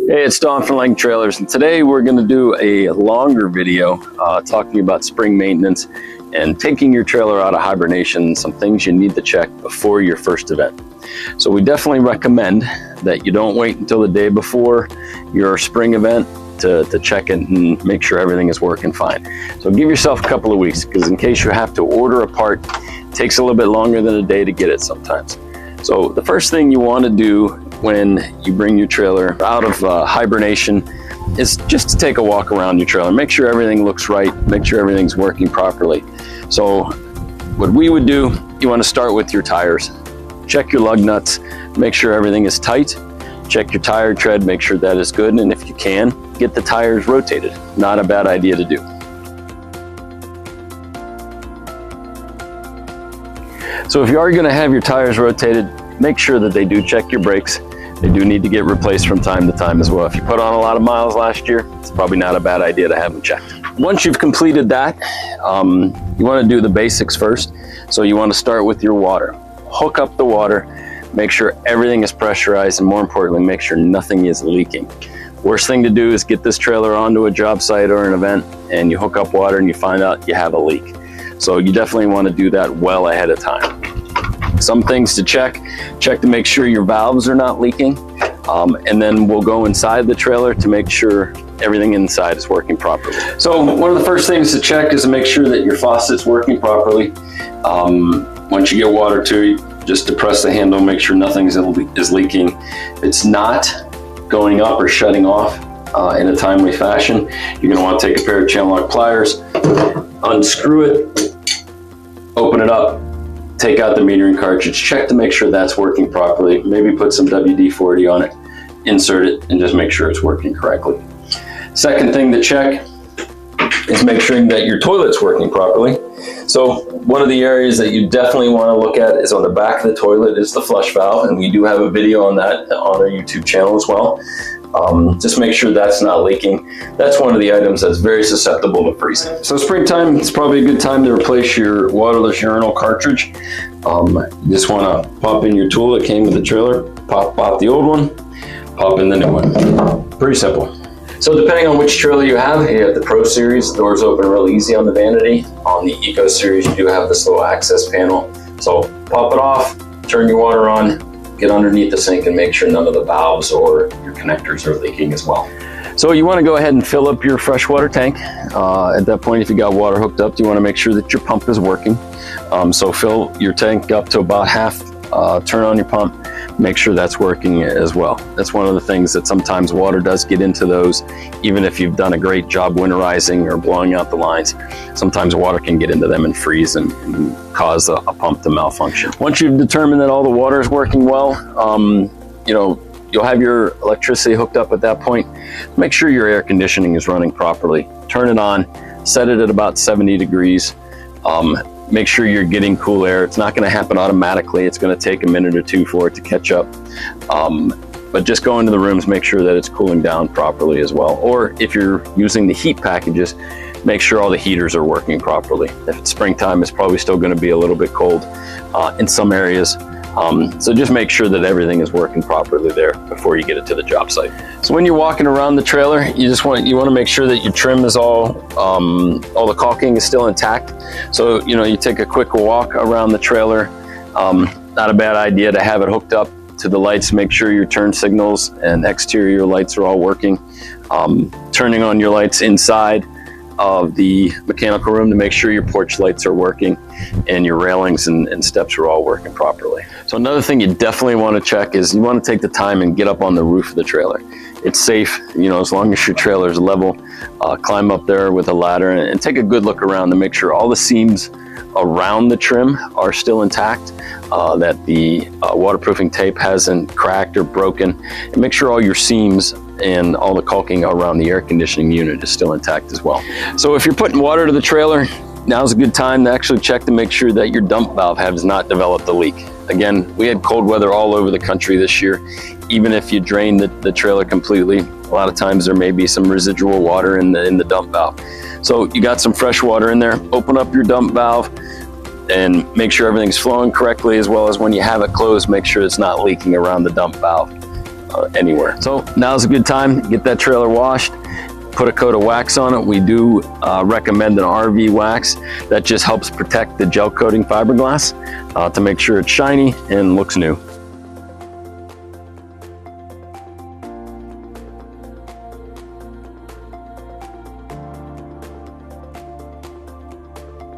Hey, it's Don from Lang Trailers, and today we're going to do a longer video talking about spring maintenance and taking your trailer out of hibernation, some things you need to check before your first event. So we definitely recommend that you don't wait until the day before your spring event to check it and make sure everything is working fine. So give yourself a couple of weeks, because in case you have to order a part, it takes a little bit longer than a day to get it sometimes. So the first thing you want to do when you bring your trailer out of hibernation is just to take a walk around your trailer. Make sure everything looks right, make sure everything's working properly. So what we would do, you want to start with your tires. Check your lug nuts, make sure everything is tight. Check your tire tread, make sure that is good, and if you can, get the tires rotated. Not a bad idea to do. So if you are going to have your tires rotated, make sure that they do check your brakes. They do need to get replaced from time to time as well. If you put on a lot of miles last year, it's probably not a bad idea to have them checked. Once you've completed that, you want to do the basics first. So you want to start with your water. Hook up the water, make sure everything is pressurized, and more importantly, make sure nothing is leaking. Worst thing to do is get this trailer onto a job site or an event and you hook up water and you find out you have a leak. So you definitely want to do that well ahead of time. Some things to check to make sure your valves are not leaking, and then we'll go inside the trailer to make sure everything inside is working properly. So one of the first things to check is to make sure that your faucet's working properly. Once you get water to it, just depress the handle, make sure nothing is leaking. If it's not going up or shutting off in a timely fashion, you're going to want to take a pair of channel lock pliers, unscrew it, open it up, take out the metering cartridge, check to make sure that's working properly. Maybe put some WD-40 on it, insert it, and just make sure it's working correctly. Second thing to check is make sure that your toilet's working properly. So one of the areas that you definitely want to look at is on the back of the toilet is the flush valve, and we do have a video on that on our YouTube channel as well. Just make sure that's not leaking. That's one of the items that's very susceptible to freezing. So springtime, it's probably a good time to replace your waterless urinal cartridge. You just want to pop in your tool that came with the trailer, pop out the old one, pop in the new one. Pretty simple. So depending on which trailer you have the Pro Series, the doors open real easy on the vanity. On the Eco Series, you do have this little access panel. So pop it off, turn your water on, get underneath the sink and make sure none of the valves or your connectors are leaking as well. So you want to go ahead and fill up your freshwater tank. At that point, if you got water hooked up, you want to make sure that your pump is working. So fill your tank up to about half, turn on your pump, make sure that's working as well. That's one of the things that sometimes water does get into those, even if you've done a great job winterizing or blowing out the lines. Sometimes water can get into them and freeze and cause a pump to malfunction. Once you've determined that all the water is working well, you'll have your electricity hooked up at that point. Make sure your air conditioning is running properly. Turn it on, set it at about 70 degrees. Make sure you're getting cool air. It's not going to happen automatically. It's going to take a minute or two for it to catch up. But just go into the rooms, make sure that it's cooling down properly as well. Or if you're using the heat packages, make sure all the heaters are working properly. If it's springtime, it's probably still going to be a little bit cold in some areas. So just make sure that everything is working properly there before you get it to the job site. So when you're walking around the trailer, you want to make sure that your trim is all the caulking is still intact. So you take a quick walk around the trailer. Not a bad idea to have it hooked up to the lights. Make sure your turn signals and exterior lights are all working. Turning on your lights inside of the mechanical room to make sure your porch lights are working and your railings and steps are all working properly. So another thing you definitely want to check is you want to take the time and get up on the roof of the trailer. It's safe, as long as your trailer is level, climb up there with a ladder and take a good look around to make sure all the seams around the trim are still intact, that the waterproofing tape hasn't cracked or broken, and make sure all your seams and all the caulking around the air conditioning unit is still intact as well. So if you're putting water to the trailer, now's a good time to actually check to make sure that your dump valve has not developed a leak. Again, we had cold weather all over the country this year. Even if you drain the trailer completely, a lot of times there may be some residual water in the dump valve. So you got some fresh water in there, open up your dump valve and make sure everything's flowing correctly, as well as when you have it closed, make sure it's not leaking around the dump valve. anywhere. So now's a good time to get that trailer washed. Put a coat of wax on it. We do recommend an RV wax that just helps protect the gel coating fiberglass to make sure it's shiny and looks new.